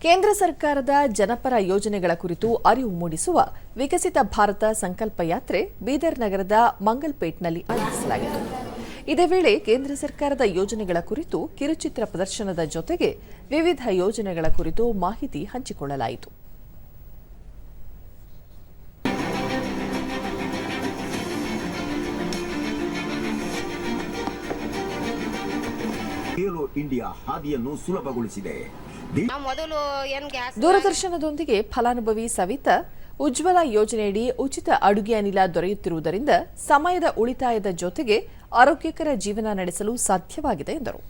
ಕೇಂದ್ರ ಸರ್ಕಾರದ ಜನಪರ ಯೋಜನೆಗಳ ಕುರಿತು ಅರಿವು ಮೂಡಿಸುವ ವಿಕಸಿತ ಭಾರತ ಸಂಕಲ್ಪ ಯಾತ್ರೆ ಬೀದರ್ ನಗರದ ಮಂಗಲ್ಪೇಟ್ನಲ್ಲಿ ಆಯೋಜಿಸಲಾಗಿತ್ತು. ಇದೇ ವೇಳೆ ಕೇಂದ್ರ ಸರ್ಕಾರದ ಯೋಜನೆಗಳ ಕುರಿತು ಕಿರುಚಿತ್ರ ಪ್ರದರ್ಶನದ ಜೊತೆಗೆ ವಿವಿಧ ಯೋಜನೆಗಳ ಕುರಿತು ಮಾಹಿತಿ ಹಂಚಿಕೊಳ್ಳಲಾಯಿತು. ಇಂಡಿಯಾ ಹಾದಿಯನ್ನು ಸುಲಭಗೊಳಿಸಿದೆ. ದೂರದರ್ಶನದೊಂದಿಗೆ ಫಲಾನುಭವಿ ಸವಿತಾ ಉಜ್ವಲ ಯೋಜನೆಯಡಿ ಉಚಿತ ಅಡುಗೆ ಅನಿಲ ದೊರೆಯುತ್ತಿರುವುದರಿಂದ ಸಮಯದ ಉಳಿತಾಯದ ಜೊತೆಗೆ ಆರೋಗ್ಯಕರ ಜೀವನ ನಡೆಸಲು ಸಾಧ್ಯವಾಗಿದೆ ಎಂದರು.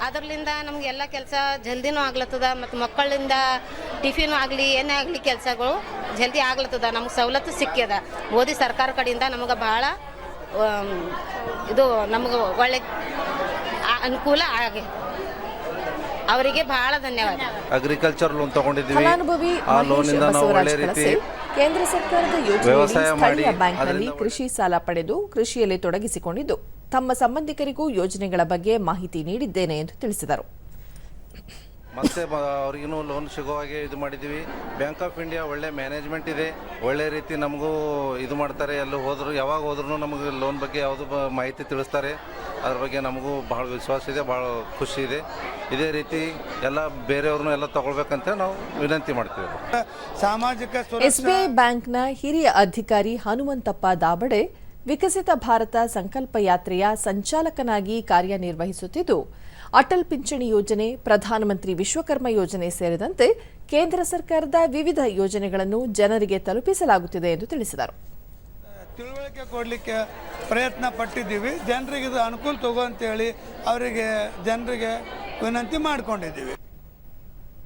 ಅದರಿಂದ ನಮ್ಗೆ ಎಲ್ಲ ಕೆಲಸ ಜಲ್ದಿನೂ ಆಗ್ಲತ್ತದ ಮತ್ತು ಮಕ್ಕಳಿಂದ ಟಿಫಿನ್ ಆಗಲಿ ಏನೇ ಆಗಲಿ ಕೆಲಸಗಳು ಜಲ್ದಿ ಆಗ್ಲತ್ತದ. ನಮ್ಗೆ ಸವಲತ್ತು ಸಿಕ್ಕ್ಯದ. ಮೋದಿ ಸರ್ಕಾರ ಕಡೆಯಿಂದ ನಮಗೆ ಭಾಳ ಇದು ನಮಗೆ ಒಳ್ಳೆ ಅನುಕೂಲ ಆಗಿದೆ. ಅವರಿಗೆ ಬಹಳ ಧನ್ಯವಾದ. ಅಗ್ರಿಕಲ್ಚರ್ ಲೋನ್ ತಗೊಂಡಿದ್ದೀವಿ. ಫಲಾನುಭವಿ ಕೇಂದ್ರ ಸರ್ಕಾರದ ಯೋಜನೆಯಲ್ಲಿ ಸ್ಥಳೀಯ ಬ್ಯಾಂಕ್ನಲ್ಲಿ ಕೃಷಿ ಸಾಲ ಪಡೆದು ಕೃಷಿಯಲ್ಲಿ ತೊಡಗಿಸಿಕೊಂಡಿದ್ದು ತಮ್ಮ ಸಂಬಂಧಿಕರಿಗೂ ಯೋಜನೆಗಳ ಬಗ್ಗೆ ಮಾಹಿತಿ ನೀಡಿದ್ದೇನೆ ಎಂದು ತಿಳಿಸಿದರು. ಮತ್ತೆ ಅವ್ರಿಗೂ ಲೋನ್ ಸಿಗೋ ಹಾಗೆ ಇದು ಮಾಡಿದ್ದೀವಿ. ಬ್ಯಾಂಕ್ ಆಫ್ ಇಂಡಿಯಾ ಒಳ್ಳೆ ಮ್ಯಾನೇಜ್ಮೆಂಟ್ ಇದೆ, ಒಳ್ಳೆ ರೀತಿ ನಮಗೂ ಇದು ಮಾಡ್ತಾರೆ. ಎಲ್ಲ ಹೋದ್ರು ಯಾವಾಗ ಹೋದ್ರೂ ನಮಗೆ ಲೋನ್ ಬಗ್ಗೆ ಯಾವುದು ಮಾಹಿತಿ ತಿಳಿಸ್ತಾರೆ. ಅದ್ರ ಬಗ್ಗೆ ನಮಗೂ ಭಾಳ ವಿಶ್ವಾಸ ಇದೆ, ಭಾಳ ಖುಷಿ ಇದೆ. ಇದೇ ರೀತಿ ಎಲ್ಲ ಬೇರೆಯವ್ರನ್ನೂ ಎಲ್ಲ ತಗೊಳ್ಬೇಕಂತ ನಾವು ವಿನಂತಿ ಮಾಡ್ತೀವಿ. ಸಾಮಾಜಿಕ ಎಸ್ಬಿಐ ಬ್ಯಾಂಕ್ನ ಹಿರಿಯ ಅಧಿಕಾರಿ ಹನುಮಂತಪ್ಪ ದಾಬಡೆ ವಿಕಸಿತ ಭಾರತ ಸಂಕಲ್ಪ ಯಾತ್ರೆಯ ಸಂಚಾಲಕನಾಗಿ ಕಾರ್ಯನಿರ್ವಹಿಸುತ್ತಿದ್ದು ಅಟಲ್ ಪಿಂಚಣಿ ಯೋಜನೆ, ಪ್ರಧಾನಮಂತ್ರಿ ವಿಶ್ವಕರ್ಮ ಯೋಜನೆ ಸೇರಿದಂತೆ ಕೇಂದ್ರ ಸರ್ಕಾರದ ವಿವಿಧ ಯೋಜನೆಗಳನ್ನು ಜನರಿಗೆ ತಲುಪಿಸಲಾಗುತ್ತಿದೆ ಎಂದು ತಿಳಿಸಿದರು. ತಿಳುವಳಿಕೆ ಕೊಡಲಿಕ್ಕೆ ಪ್ರಯತ್ನ ಪಟ್ಟಿದ್ದೀವಿ. ಜನರಿಗೆ ಇದು ಅನುಕೂಲ ತಗೋ ಅಂತೇಳಿ ಅವರಿಗೆ ಜನರಿಗೆ ವಿನಂತಿ ಮಾಡಿಕೊಂಡಿದ್ದೀವಿ.